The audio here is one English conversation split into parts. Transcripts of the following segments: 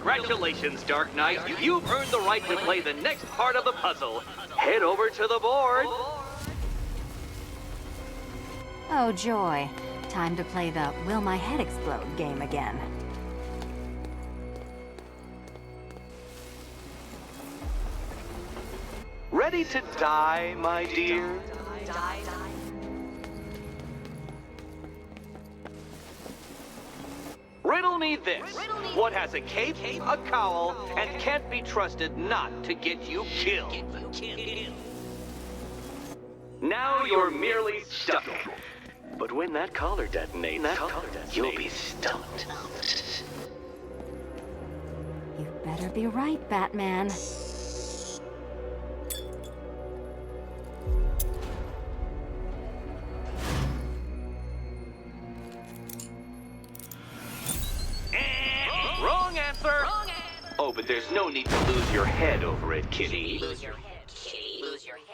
Congratulations, Dark Knight. You've earned the right to play the next part of the puzzle. Head over to the board. Oh, joy. Time to play the Will My Head Explode game again. Ready to die, my dear? Riddle me this. What has a cape, a cowl, and can't be trusted not to get you killed? Now you're merely stuck. But when that collar detonates, you'll be stumped. You better be right, Batman. Wrong answer. Oh, but there's no need to lose your head over it, kitty. Lose your head, kitty. Lose your head.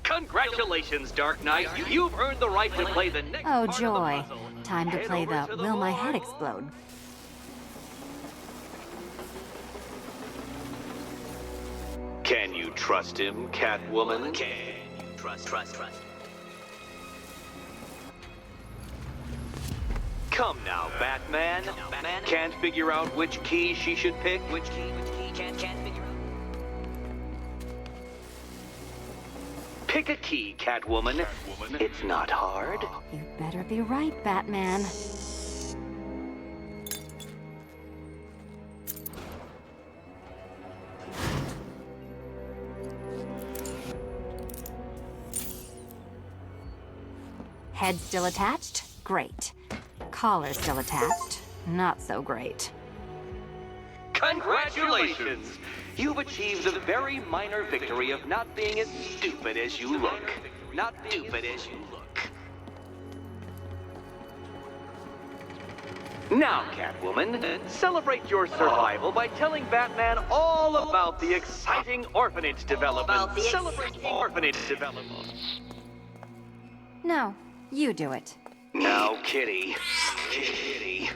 Congratulations, Dark Knight. You've earned the right to play the next Oh, part joy. of the puzzle. Time to Head play over the to Will My board. Head Explode. Can you trust him, Catwoman? Can you trust? Come now, Batman. Can't figure out which key she should pick? Which key? Can't figure out. Pick a key, Catwoman. It's not hard. You better be right, Batman. Head still attached? Great. Collar still attached? Not so great. Congratulations! You've achieved the very minor victory of not being as stupid as you look. Not stupid as you look. Now, Catwoman, celebrate your survival by telling Batman all about the exciting orphanage development. Celebrate the orphanage development. No, you do it. Now, Kitty. Kitty.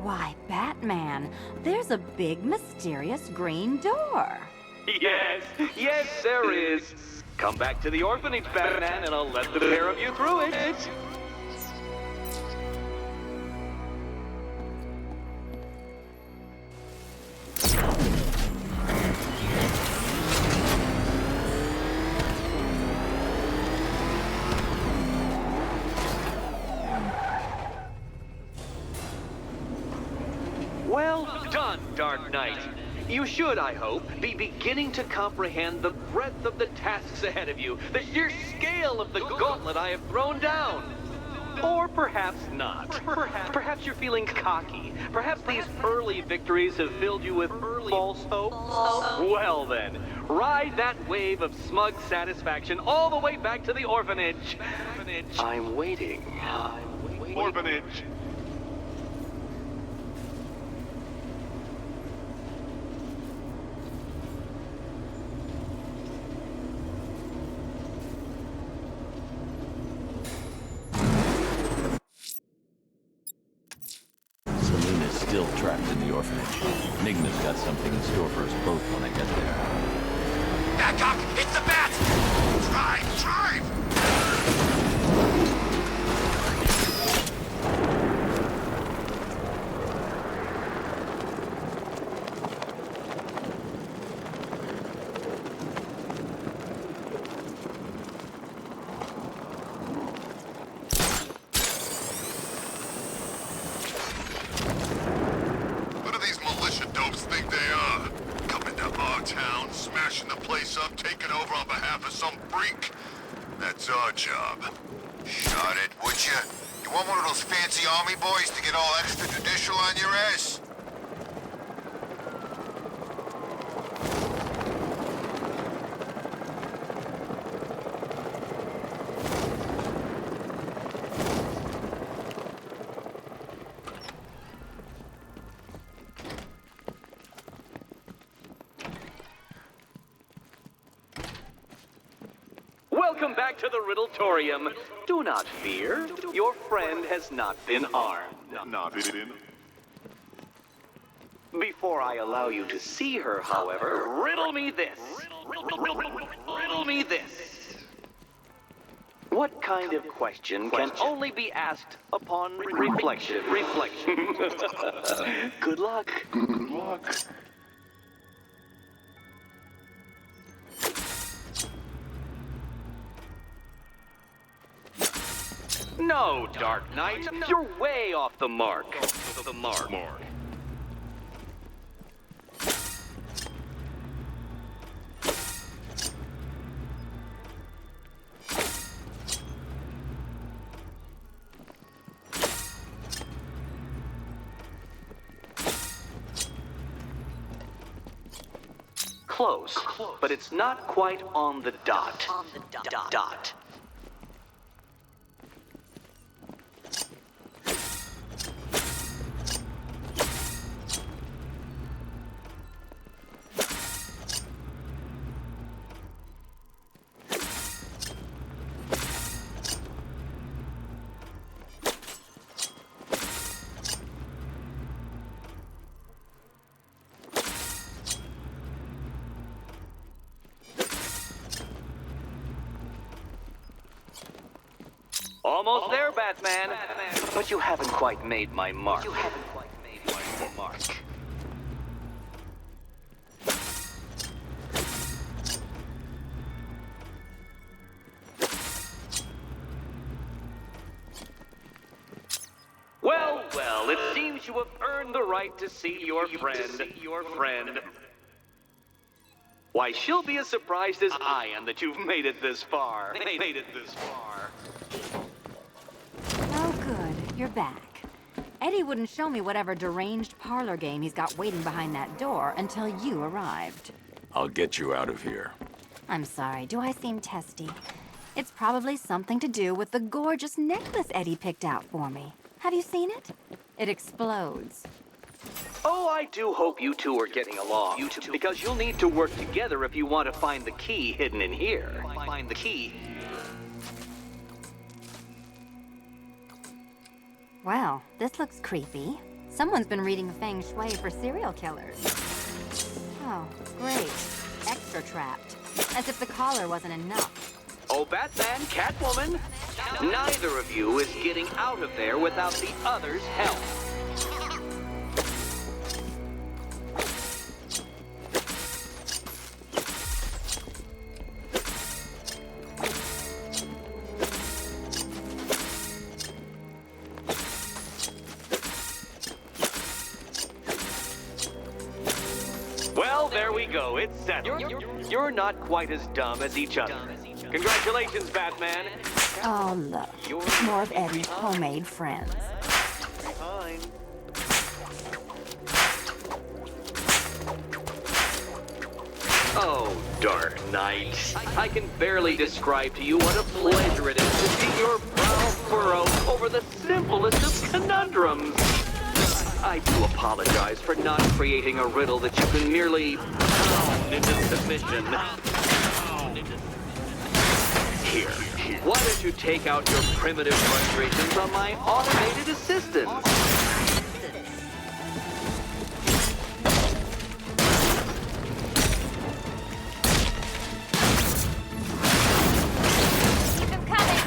Why, Batman, there's a big, mysterious green door. Yes, there is. Come back to the orphanage, Batman, and I'll let the pair of you through it. Well done, Dark Knight. You should, I hope, be beginning to comprehend the breadth of the tasks ahead of you, the sheer scale of the gauntlet I have thrown down. Or perhaps not. Perhaps you're feeling cocky. Perhaps these early victories have filled you with false hope. Well then, ride that wave of smug satisfaction all the way back to the orphanage. I'm waiting. Orphanage. Selena's still trapped in the orphanage. Nigma's got something in store for us both when I get there. BAK, hit the bat! Drive! What do these militia dopes think they are? Coming to our town, smashing the place up, taking over on behalf of some freak? That's our job. Shut it, would you? You want one of those fancy army boys to get all extrajudicial on your ass? Welcome back to the Riddletorium. Do not fear. Your friend has not been harmed. Not in. Before I allow you to see her, however, riddle me this. Riddle me this. What kind of question can only be asked upon reflection? Good luck. Good luck. No, Dark Knight. You're way off the mark. The mark. Close, but it's not quite on the dot. On the dot. Almost there, Batman. But you haven't quite made my mark. Well, it seems you have earned the right to see your friend. Why, she'll be as surprised as I am that you've made it this far. Oh, good. You're back. Eddie wouldn't show me whatever deranged parlor game he's got waiting behind that door until you arrived. I'll get you out of here. I'm sorry, do I seem testy? It's probably something to do with the gorgeous necklace Eddie picked out for me. Have you seen it? It explodes. Oh, I do hope you two are getting along. Because you'll need to work together if you want to find the key hidden in here. Find the key. Well, this looks creepy. Someone's been reading Feng Shui for serial killers. Oh, great. Extra trapped. As if the collar wasn't enough. Oh, Batman, Catwoman, neither of you is getting out of there without the other's help. Well, there we go. It's settled. You're not quite as dumb as each other. Congratulations, Batman. Oh, look. More of Eddie's homemade friends. Fine. Oh, Dark Knight. I can barely describe to you what a pleasure it is to see your brow furrow over the simplest of conundrums. I do apologize for not creating a riddle that you can merely pound into submission. Here, why don't you take out your primitive frustrations on my automated assistant? Keep him coming!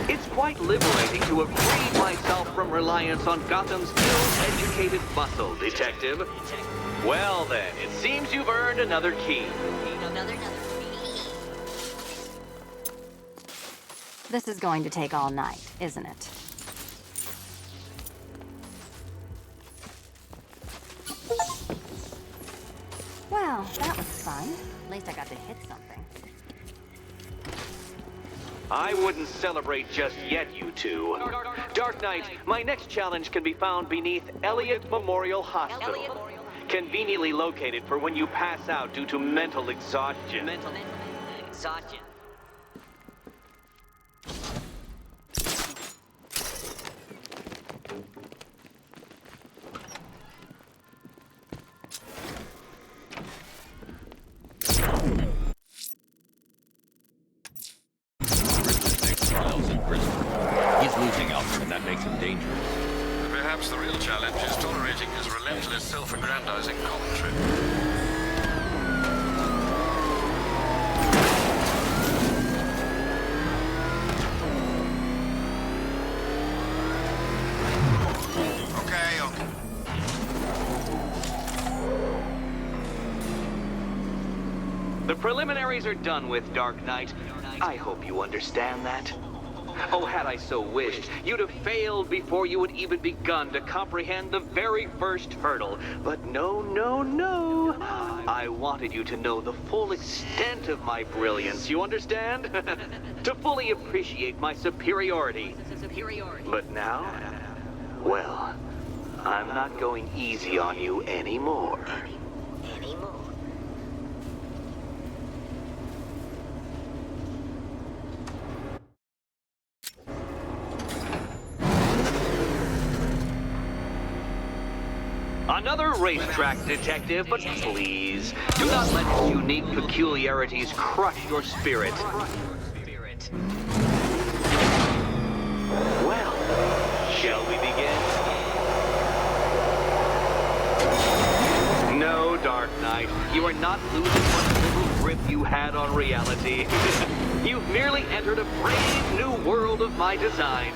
It's quite liberating to have freed myself from reliance on Gotham's ill-educated muscle, Detective. Well then, it seems you've earned another key. Another. This is going to take all night, isn't it? Well, that was fun. At least I got to hit something. I wouldn't celebrate just yet, you two. Dark Knight, my next challenge can be found beneath Elliott Memorial Hospital. Conveniently located for when you pass out due to mental exhaustion. Exhaustion. self-aggrandizing commentary. Okay. The preliminaries are done with, Dark Knight. I hope you understand that. Oh, had I so wished, you'd have failed before you had even begun to comprehend the very first hurdle. But no, no, no. I wanted you to know the full extent of my brilliance, you understand? To fully appreciate my superiority. But now, well, I'm not going easy on you anymore. Another racetrack detective, but please, do not let its unique peculiarities crush your spirit. Well, shall we begin? No, Dark Knight, you are not losing what little grip you had on reality. You've merely entered a brave new world of my design.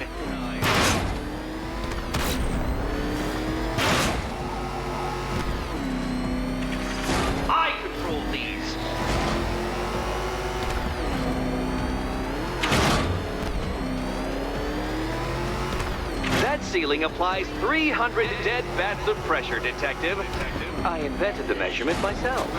I control these. That ceiling applies 300 dead bats of pressure, Detective. I invented the measurement myself.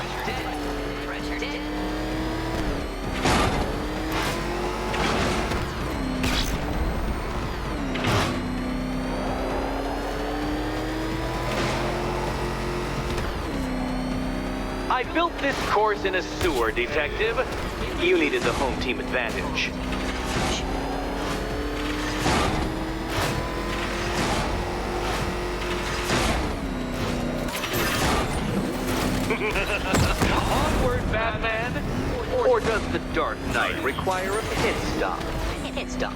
I built this course in a sewer, Detective. You needed the home team advantage. Onward, Batman! Or does the Dark Knight require a pit stop? Pit stop.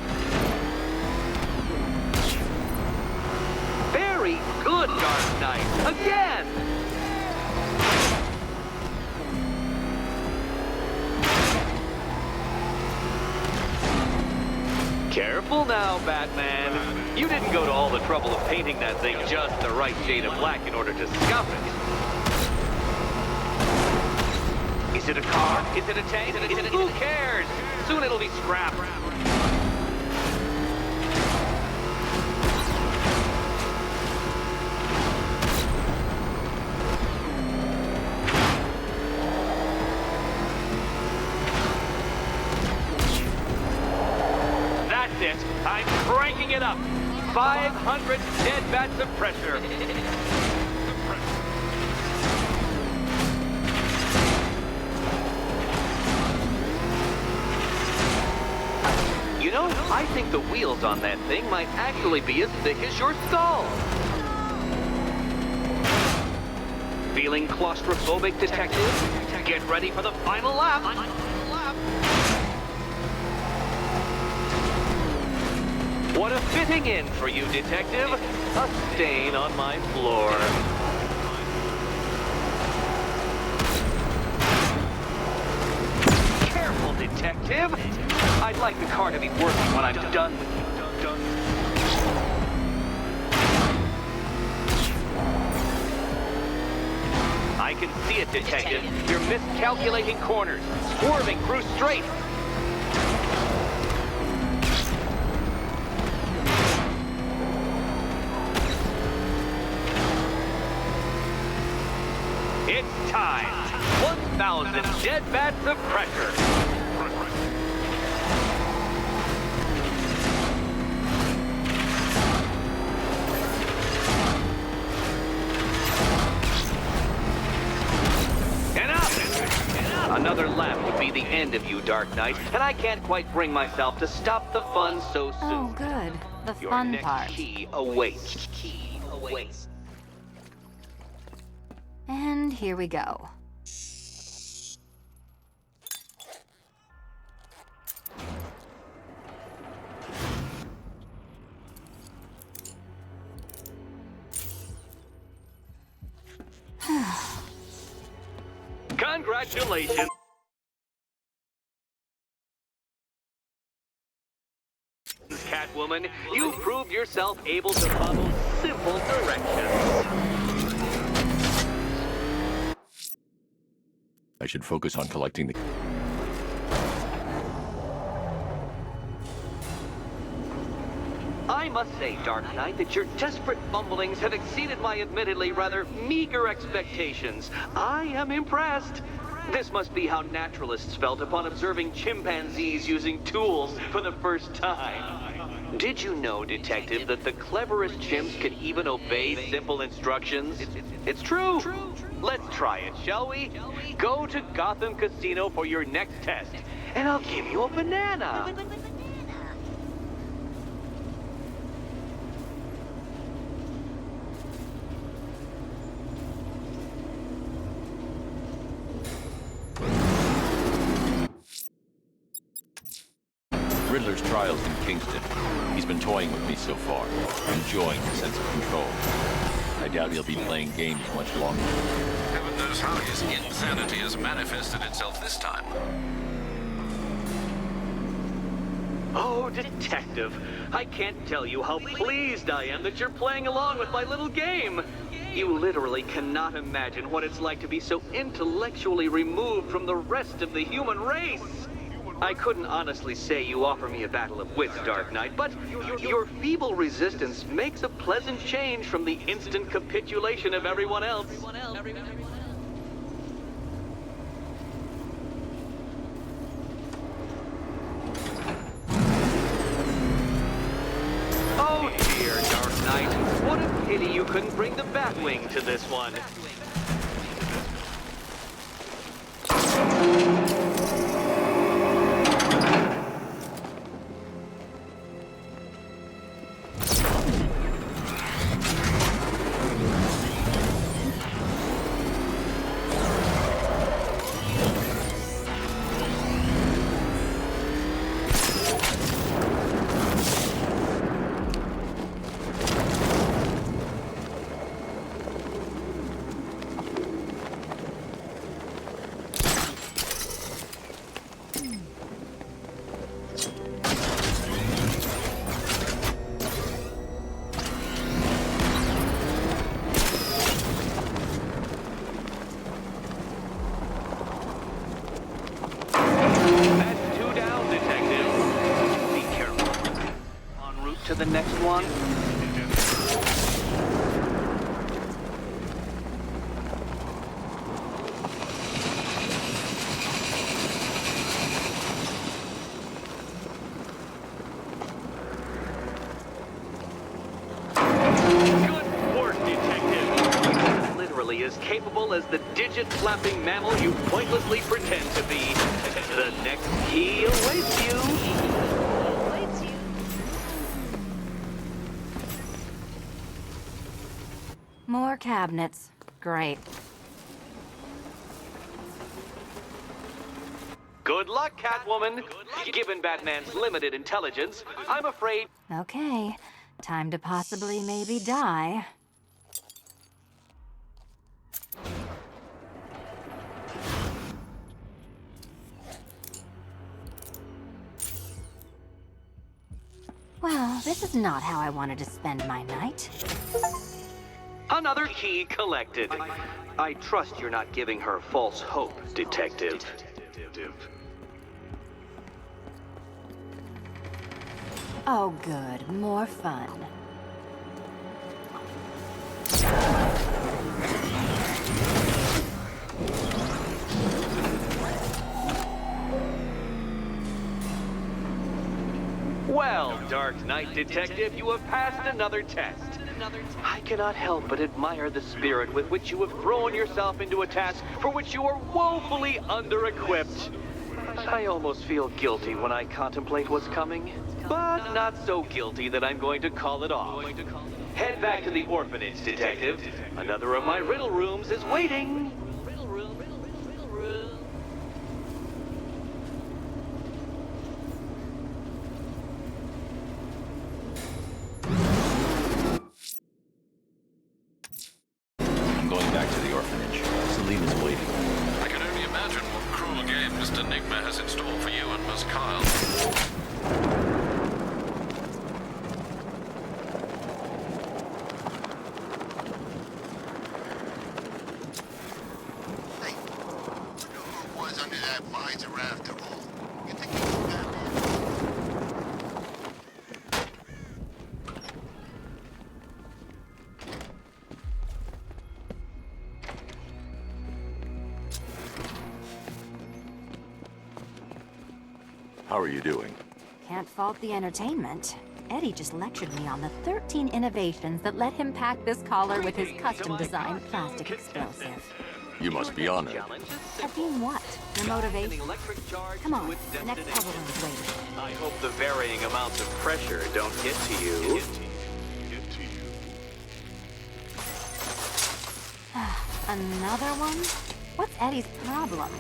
Very good, Dark Knight! Again! Careful now, Batman. You didn't go to all the trouble of painting that thing just the right shade of black in order to scuff it. Is it a car? Is it a tank? Who cares? Soon it'll be scrap. That's it. I'm cranking it up. 500 dead bats of pressure. You know, I think the wheels on that thing might actually be as thick as your skull. Feeling claustrophobic, Detective? Get ready for the final lap. What a fitting end for you, Detective. A stain on my floor. Careful, Detective. I'd like the car to be working when I'm done with you. I can see it, Detective. You're miscalculating corners, swerving through straight. It's time. 1,000 dead bats of pressure. Another lap would be the end of you, Dark Knight, and I can't quite bring myself to stop the fun so soon. Oh, good. The Your fun next part. key awaits. And here we go. Congratulations, Catwoman. You proved yourself able to follow simple directions. I should focus on collecting the... I must say, Dark Knight, that your desperate fumblings have exceeded my admittedly rather meager expectations. I am impressed. This must be how naturalists felt upon observing chimpanzees using tools for the first time. Did you know, Detective, that the cleverest chimps can even obey simple instructions? It's true. Let's try it, shall we? Go to Gotham Casino for your next test, and I'll give you a banana. Riddler's trial's in Kingston. He's been toying with me so far, enjoying the sense of control. I doubt he'll be playing games much longer. Heaven knows how his insanity has manifested itself this time. Oh, Detective, I can't tell you how pleased I am that you're playing along with my little game. You literally cannot imagine what it's like to be so intellectually removed from the rest of the human race. I couldn't honestly say you offer me a battle of wits, Dark Knight, but your feeble resistance makes a pleasant change from the instant capitulation of everyone else. Oh dear, Dark Knight. What a pity you couldn't bring the Batwing to this one. To the next one. Good work, Detective. Literally as capable as the digit-flapping mammal you pointlessly pretend to be. The next key awaits you. More cabinets. Great. Good luck, Catwoman. Given Batman's limited intelligence, I'm afraid... Okay. Time to possibly maybe die. Well, this is not how I wanted to spend my night. Another key collected. I trust you're not giving her false hope, Detective. Oh, good. More fun. Well, Dark Knight Detective, you have passed another test. I cannot help but admire the spirit with which you have thrown yourself into a task for which you are woefully under-equipped. I almost feel guilty when I contemplate what's coming, but not so guilty that I'm going to call it off. Head back to the orphanage, Detective. Another of my riddle rooms is waiting. I'm going back to to the orphanage. Selena's waiting. I can only imagine what cruel game Mr. Nigma has in store for you and Miss Kyle. Hey, wonder who it was under that visor after all. You think he was Batman? How are you doing? Can't fault the entertainment. Eddie just lectured me on the 13 innovations that let him pack this collar with his custom-designed plastic explosive. You must be on it. Have been what? Your motivation? Come on, the next puzzle room's waiting. I hope the varying amounts of pressure don't get to you. Another one? What's Eddie's problem?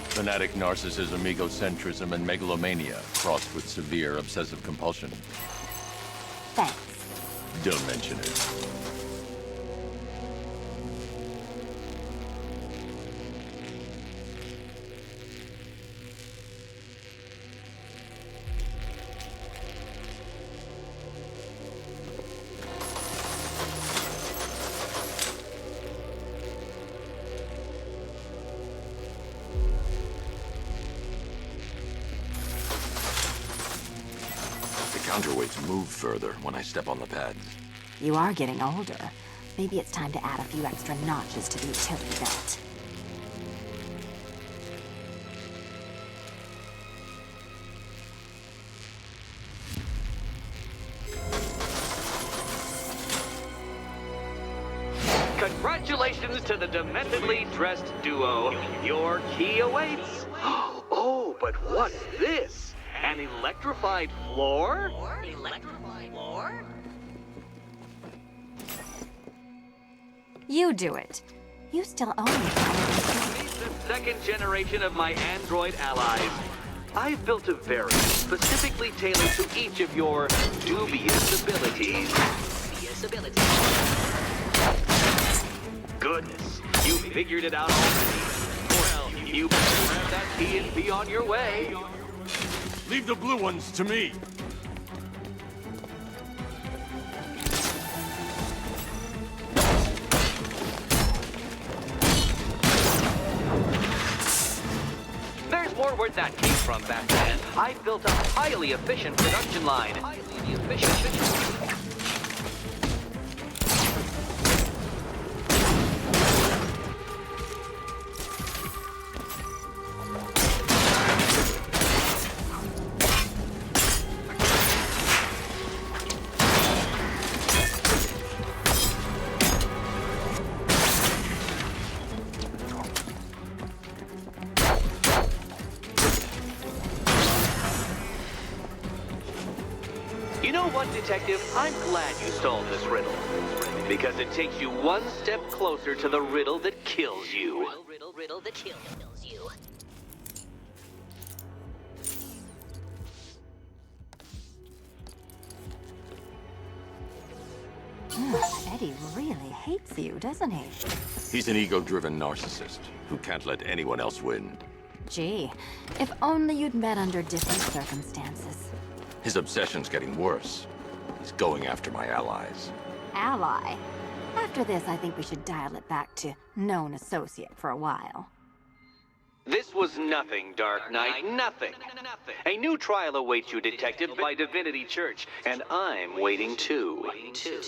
Fanatic narcissism, egocentrism, and megalomania, crossed with severe obsessive compulsion. Thanks. Don't mention it. The counterweights move further when I step on the pads. You are getting older. Maybe it's time to add a few extra notches to the utility belt. Congratulations to the dementedly dressed duo. Your key awaits. Oh, but what's this? An electrified floor? Electrified floor? You do it. You still own me. Meet the second generation of my android allies. I've built a variant specifically tailored to each of your dubious abilities. Yes, ability. Goodness, you figured it out already. Well, you better grab that key and be on your way. Leave the blue ones to me. There's more where that came from, Batman. I've built a highly efficient production line. Highly efficient. You know what, Detective? I'm glad you solved this riddle. Because it takes you one step closer to the riddle that kills you. Riddle that kills you. Eddie really hates you, doesn't he? He's an ego-driven narcissist who can't let anyone else win. Gee, if only you'd met under different circumstances. His obsession's getting worse. He's going after my allies. Ally. After this, I think we should dial it back to known associate for a while. This was nothing, Dark Knight, nothing. A new trial awaits you, Detective, by Divinity Church, and I'm waiting too. Two.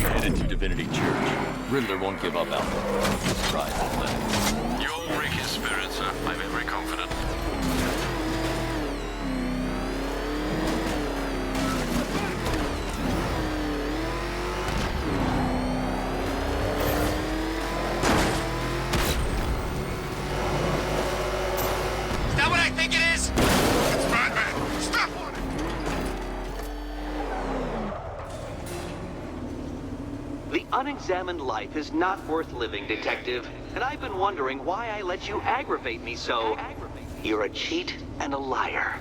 Headed to Divinity Church. Riddler won't give up, Alpha. Let's try it. You'll break his spirit, sir. I'm very confident. Is that what I think it is? It's Batman! Stop on it! The unexamined life is not worth living, Detective. And I've been wondering why I let you aggravate me so. You're a cheat and a liar.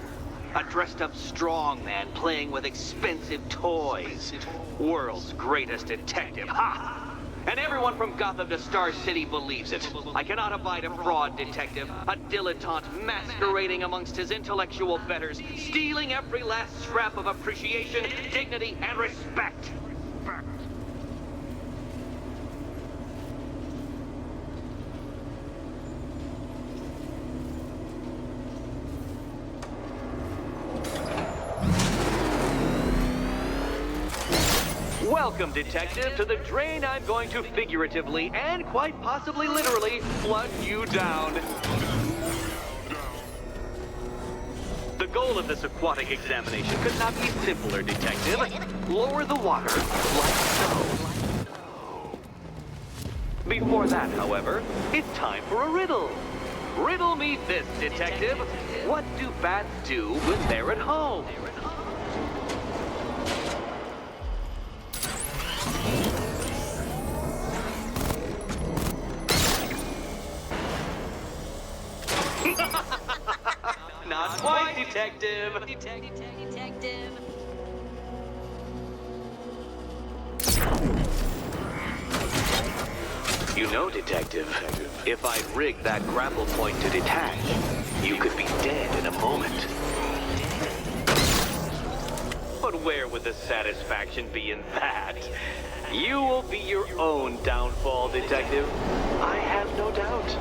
A dressed-up strongman playing with expensive toys. World's greatest detective, ha! And everyone from Gotham to Star City believes it. I cannot abide a fraud detective, a dilettante masquerading amongst his intellectual betters, stealing every last scrap of appreciation, dignity, and respect. Welcome, Detective, to the drain I'm going to figuratively and quite possibly literally flood you down. The goal of this aquatic examination could not be simpler, Detective. Lower the water like so. Before that, however, it's time for a riddle. Riddle me this, Detective. What do bats do when they're at home? Not quite, Detective. Detective. You know, Detective, if I'd rigged that grapple point to detach, you could be dead in a moment. But where would the satisfaction be in that? You will be your own downfall, Detective. I have no doubt.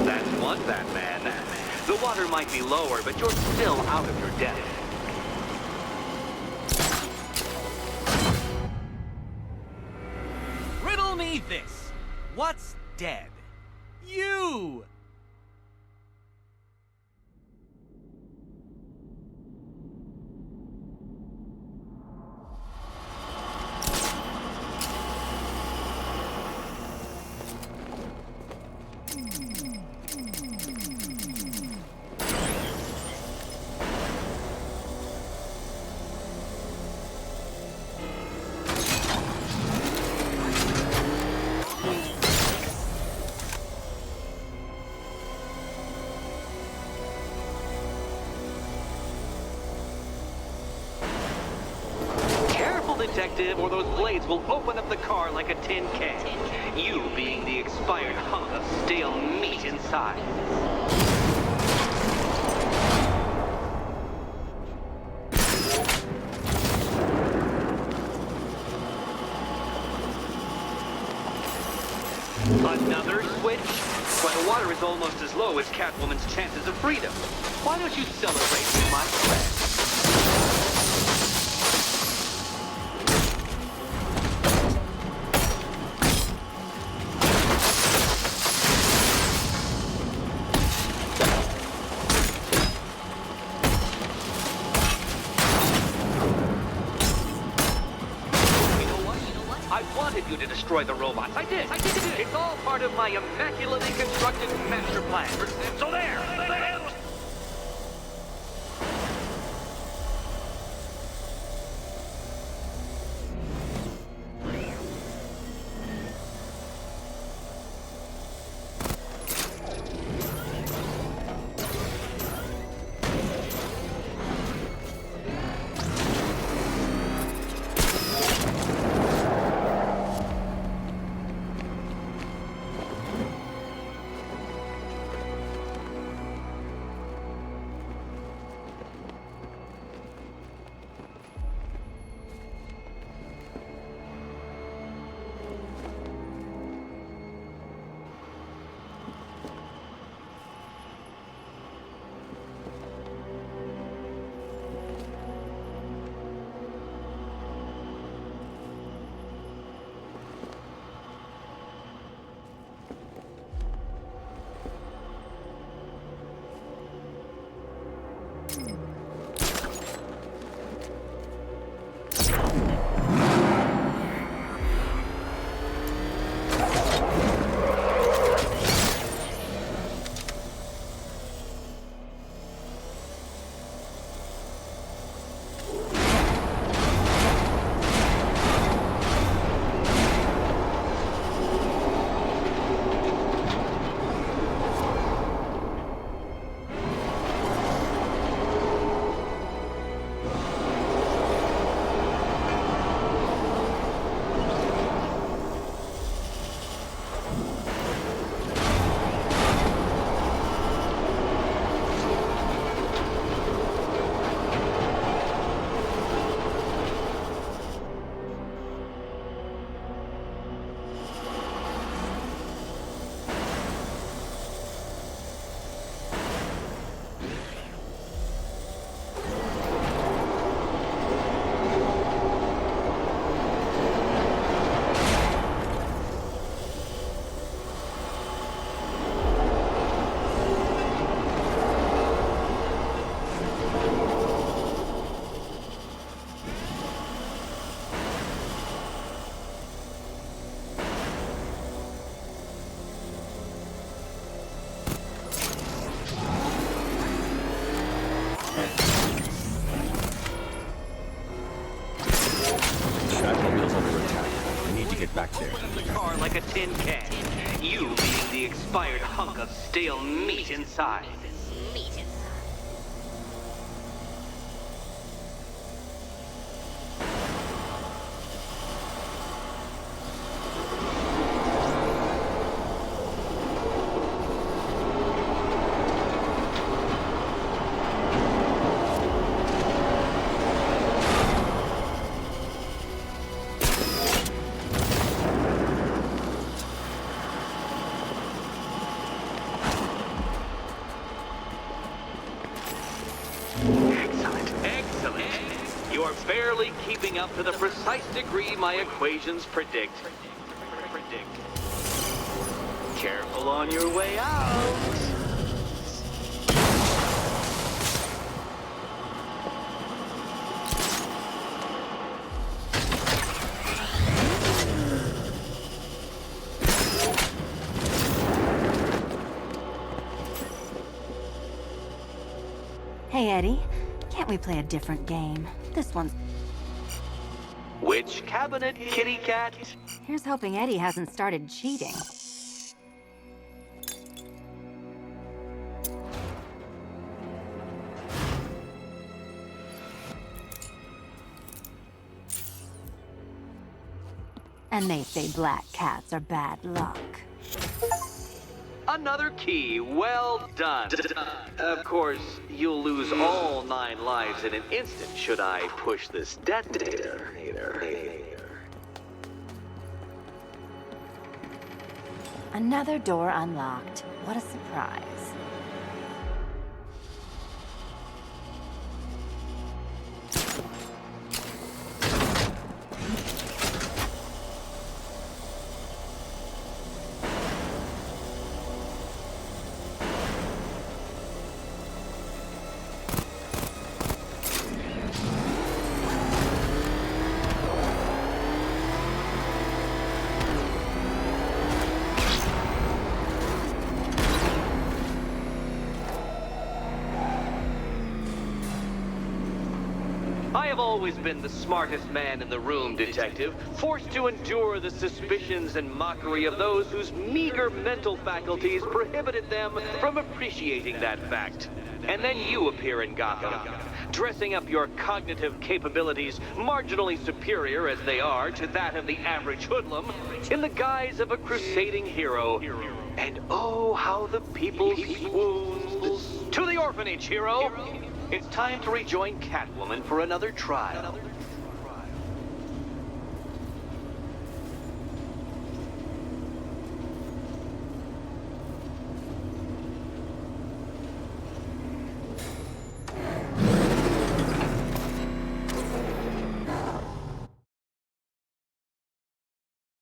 That's one, Batman. The water might be lower, but you're still out of your depth. Riddle me this. What's dead? You! Detective, or those blades will open up the car like a tin can. You being the expired hunk of stale meat inside. Another switch? When the water is almost as low as Catwoman's chances of freedom. Why don't you celebrate with my friend? You to destroy the robots. I did. It's all part of my immaculately constructed master plan. So there. a tin can. You being the expired hunk of stale meat inside. You're barely keeping up to the precise degree my equations predict. Careful on your way out. Hey, Eddie. Can't we play a different game? This one's... Which cabinet, kitty cat? Here's hoping Eddie hasn't started cheating. And they say black cats are bad luck. Another key. Well done. Of course, you'll lose all 9 lives in an instant should I push this detonator. Another door unlocked. What a surprise. I have always been the smartest man in the room, Detective, forced to endure the suspicions and mockery of those whose meager mental faculties prohibited them from appreciating that fact. And then you appear in Gotham, dressing up your cognitive capabilities, marginally superior as they are to that of the average hoodlum, in the guise of a crusading hero. And oh, how the people swooned. To the orphanage, hero! It's time to rejoin Catwoman for another trial.